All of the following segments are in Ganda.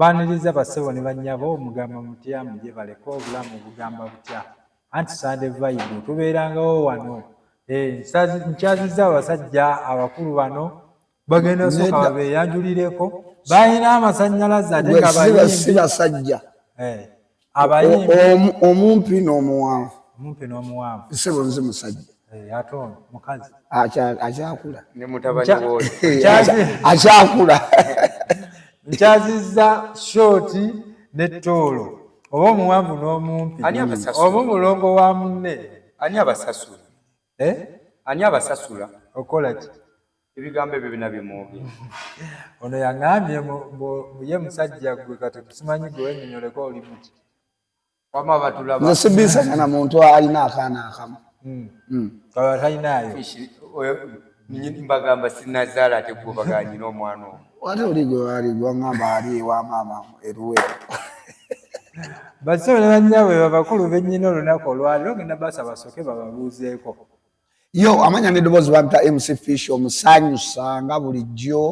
baniriza basebo ne bannyabo mugamba mutya muje baleko obulamu bugamba butya anti Sunday Vibe tubeerangawo wano nkyazizza abasajja abakulu bano bagenda soka babeeyanjulireko balina amasannyalaze ate nga basajja abayimbi omumpi n'omuwanvu sebo nze musajja ate ono mukazi akyakula ne mutabani w'oyo akyakula nkyazizza shoti ne toolo oba omuwanvu n'omumpi oba omulongo wa munne ani abasasula ani abasasula okola ki ebigambo ebyo bina bimwoge ono yaŋŋambye ye musajja gwe kati tusimanyi gwe wennyonnyoleko oli muti wama batulaba nze sibisanya na muntu alina akaana akamu kaba talinaayo mbagamba sinazaala ate gwe baganyina omwana omwo ate oli gwe wali gwaŋŋamba ali ewa maama eruweero basebo ne bannyabwe babakulu bennyina olunaku olwaliro ogenda basa basooke bababuuzeeko yo amanya n'eddoboozi bampa MC Fish omusanyusa nga bulijjo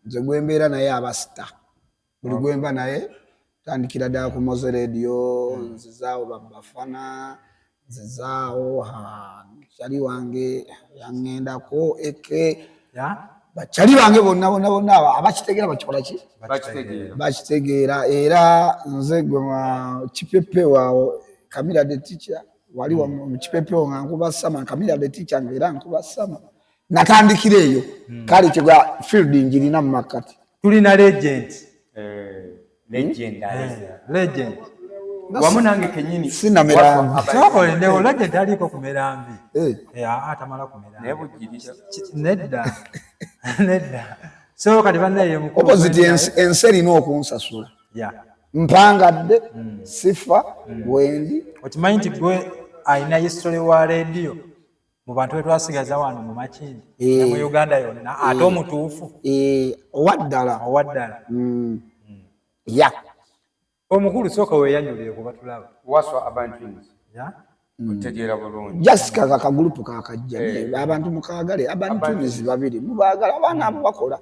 nze gwembeera naye abasita buli gwemba naye tandikira ddala ku Moze Radio nzizaawo Babafana nzizaawo kyali wange yaŋŋendako eke bakyali bange bonna abakitegeera bakikola ki bakitegeera era nze gwe kipepe waawo Kamira the teacher wali mu kipepe nga nkuba sama Kamira the teacher era nkuba sama natandikira eyo kale kyegwa field ngirina mu makati tulina legend wamu nange kenyini sina mirambi sokole ndewo legend aliko ku mirambi atamala ku mirambi naye bugirisha nedda so kati bannaye mukulu opposite ensi erina okunsasula mpangadde sifa wendi okimanyi nti gwe alina history wa radio mu bantu betwasigaza wano mu Makindi mu Uganda yonna ate omutuufu owaddala omukulu sooka weeyanjulire kuba tulaba waswa abantu otegeera bulungi Jessica kakagulupu kakajja abantu mukagale abantu nizi babiri mubaagala abaana abo bakola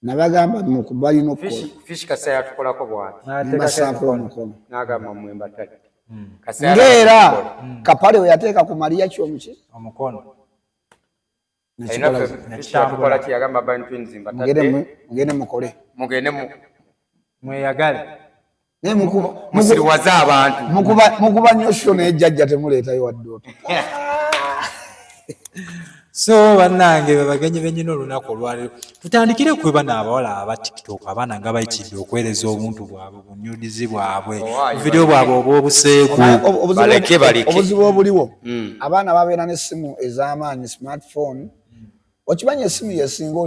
nabagamba balina okukola Fish Kasaya atukolako bwati basaako omukono n'agamba mwemba tati ng'era kapale we yateeka ku Maria kyomuki omukono atukola ki yagamba abantu nzimba tati mugende mukole mugende mweyagale musiriwaze abantu mukuba nyosho nejjajja temuleetayo waddoota so bannange babagenyi bennyina olunaku olwaliro tutandikire kwe bano abawala aba TikTok abaana nga bayitidde okwereza obuntu bwabwe bunyudizi bwabwe video bwabwe obwobuseeku baleke obuzibu obuliwo abaana babeera n'essimu ez'amaanyi smartphone okimanyi essimu yesinga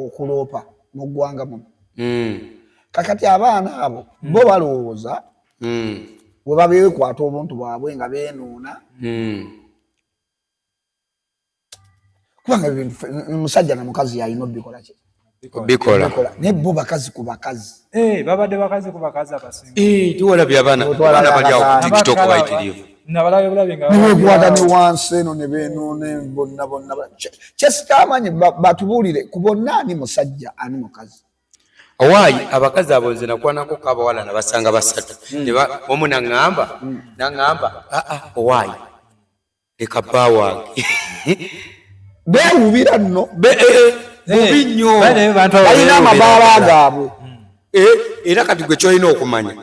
okuloopa mu ggwanga muno kakati abaana abo bo balowooza bwe babeekwata obuntu bwabwe nga beenuuna kubanga musajja na mukazi yalina obikola ki bikola naye bo bakazi ku bakazi babadde bakazi ku bakazi abasinga tiwalabye abaana bali awo ku TikTok bayitirivu nebekwata ne wansi eno ne beenuuna bonna kyesitamanyi batubuulire ku bonna ani musajja ani mukazi owaayi abakazi abo nze nakwanako kabawala nabasanga basatu omu naŋŋamba owaayi leka bba wange beewubira nno bubi nnyo balina amabaala gaabwe era kati gwe kyolina okumanya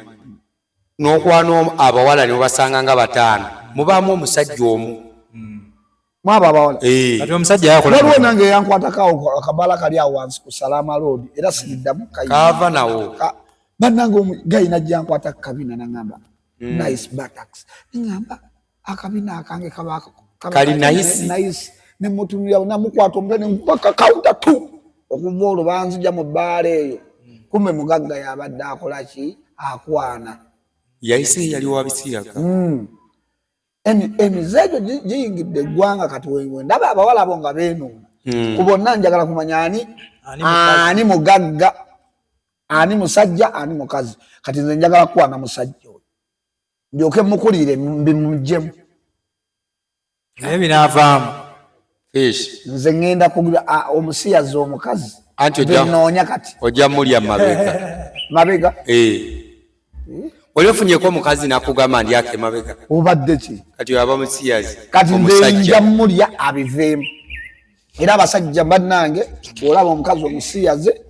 n'okwana abawala ne basanga nga bataano mubaamu omusajja omu mwaba abawala kati omusajja yakola waliwo nange yankwatako akabaala kali awo wansi ku Salama Road era siriddamu kaava nawo bannange gayina jankwata kabina naŋŋamba nice buttocks naŋŋamba akabina akange kali nice nemutunira namukwata omutwe nempaka kawuta tu okuva olwo banzija mu bbaala eyo kumbe mugagga yabadde akola ki akwana yayise yali wa bisiyaga emize egyo giyingidde eggwanga kati ndaba abawala abo nga beenuuna ku bonna njagala kumanya ani mugagga ani musajja ani mukazi kati nze njagala kukwana musajja oyo ndyoke mukulire mbimujjemu naye binaavaamu nze ŋŋenda kugula omusiyazi omukazi anti Benonya kati. Ojja mulya mabega. Mabega? Oli ofunyeko omukazi n'akugamba ndi ake mabega. Obadde ki? Kati aba musiyaazi. Kati nja mulya abiveemu. Era abasajja bannange olaba omukazi omusiyaze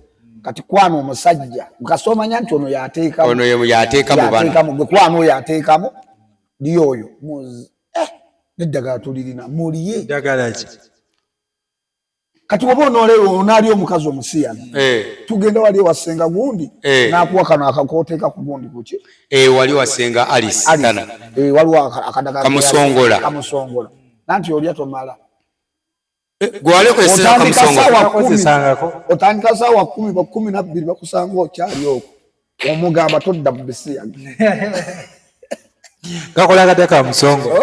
kati kwana omusajja mukasomanya nti ono yateekamu. Ono yateekamu bana. Yateekamu gwe kwana oyo yateekamu ndi oyo. N'eddagala tulirina muliye. Eddagala ki? Kati oba onaali omukazi omusiyazi tugenda wali wasenga gundi n'akuwa kano akakooteeka ku gundi kuki? Wali wasenga Alice. Waliwo akadagala kamusongola. Nanti olya tomala. Gwalekozesa kamusongola. Otandika saawa 10 ba 12 bakusanga okyali okwo. Omugamba todda mu bisiyaga. Kakola kate kamusongola.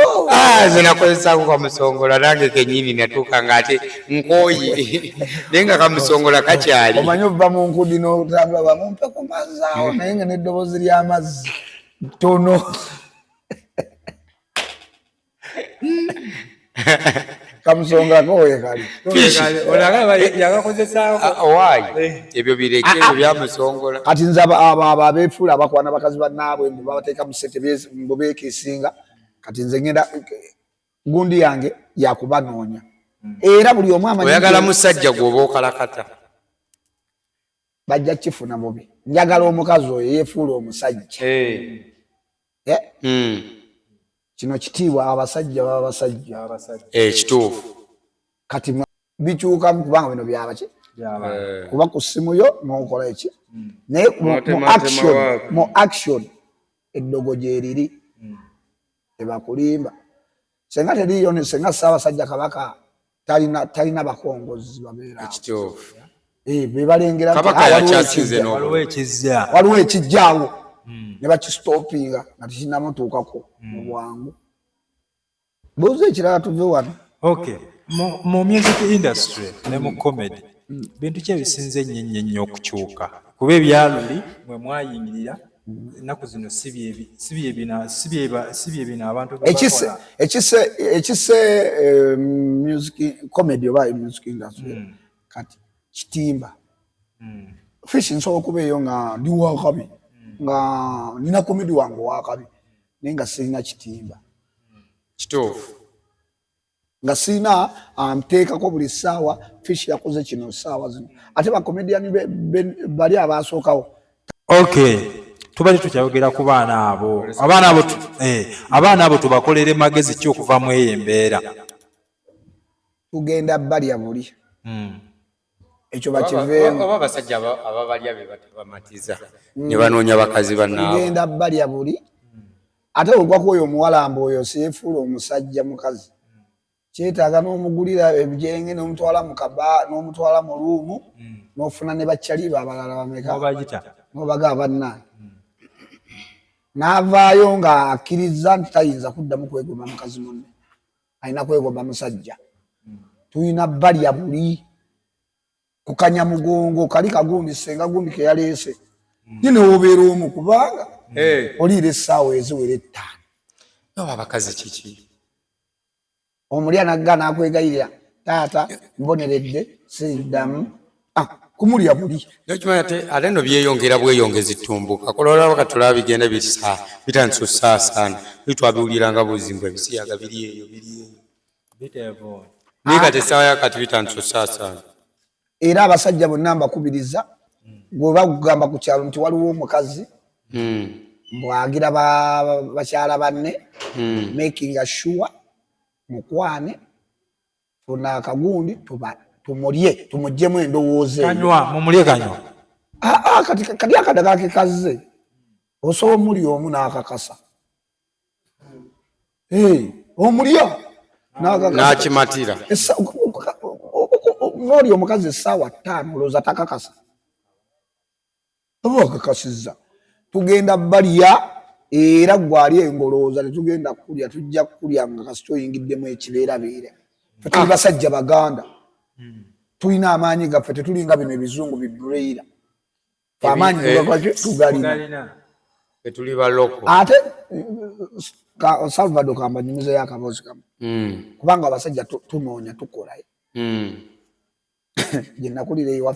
Nze nakozesako kamusongola nange kenyini natuuka ng'ate nkooyi naye nga kamusongola kakyali. Omanyi ova mu nkudi n'otambula bamumpe ku mazzi awo naye nga n'eddoboozi ly'amazzi ttono. Kamusongola kowe kali. Olagaba yagakozesaako. Waayi ebyo bireke ebyo byamusongola. Kati nze abo abeefuula abakwana bakazi bannaabwe mbu babateeka mu ssente mbu beekeesinga kati nze ngenda gundi yange yakubanoonya. Era buli omu amanyi oyagala musajja gw'oba okalakata. Bajja kifuna bubi. Njagala omukazi oyo yeefuula omusajja. Kino kitiibwa abasajja baba basajja. Kituufu. Kati bikyukamu kubanga bino byabaki? Kuba ku ssimu yo n'okola eki? Naye mu action eddogo gyeriri tebakulimba. Senga teriyo senga Ssaabasajja Kabaka talina bakongozi babeera. Kituufu. Be balengera Kabaka yakyasinze waliwo ekijjaawo ne bakistopinga nga tekinamutuukako mu bwangu. Buuza ekirala tuve wano. Okay. Mu music industry ne mu comedy bintu ki ebisinze ennyo okukyuka? Kuba ebyaluli mwe mwayingirira ennaku zino si bye bino abantu bakola. Ekise music comedy oba music industry kati kitimba. Fish nsobola okuba eyo nga ndi wakabi nga nina komedi wange wakabi naye nga sirina kitimba. Kituufu. Nga sirina nteekako buli ssaawa Fish yakoze kino ssaawa zino ate bakomediani bali abaasookawo. Okay. Tubali tukyayogera ku baana abo. Abaana abo tubakolere magezi ki okuva mu eyo embeera? Tugenda balya buli. Ekyo bakiveemu. Oba abasajja ababalya be batabamatiza ne banoonya bakazi bannaabwe. Tugenda balya buli. Ate ogwako oyo omuwalamba oyo seefuula omusajja mukazi. Kyetaaga n'omugulira ebijenge n'omutwala mu kaba n'omutwala mu luumu n'ofuna ne bakyaliba abalala bameka. N'obaga bannange. N'avaayo nga akkiriza nti tayinza kuddamu kwegomba mukazi munne. Alina kwegomba musajja. Tulina balya buli. Kukanya mugongo kali kagundi senga gundi ke yaleese. Nyine obeera omu kubanga oliira essaawa eziwera 5. Oba abakazi kiki? Omulya nagga n'akwegayirira taata mboneredde siriddamu. Kumulya buli. N'okimanyi ate nno byeyongera bweyongezi ttumbuka. Koloola bakatulaba bigenda bitansusaasaana. Bitwabiwuliranga buzimbwa ebisiyaga biri eyo. Naye kati essaawa yakati bitansusaasaana. Era abasajja bonna mbakubiriza bw'oba kugamba ku kyalo nti waliwo omukazi mbwagira bakyala banne making sure mukwane funa akagundi tumulye tumuggyemu endowooza kanywa mumulye kanywa kati akadagala ke kazze osobola omuli omu n'akakasa omulya n'akimatira n'oli omukazi essaawa 5 olowooza takakasa oba akakasizza tugenda balya era gwali engolooza tetugenda kulya tujja kulya nga kasita oyingiddemu ekibeerabeera fe tuli basajja baganda tulina amaanyi gaffe tetulinga bino ebizungu bibreira amaanyi tugalina tuli baloko ate Salvador kamba nyumize yakaboozi kamu kubanga abasajja tunoonya tukola gye nakulira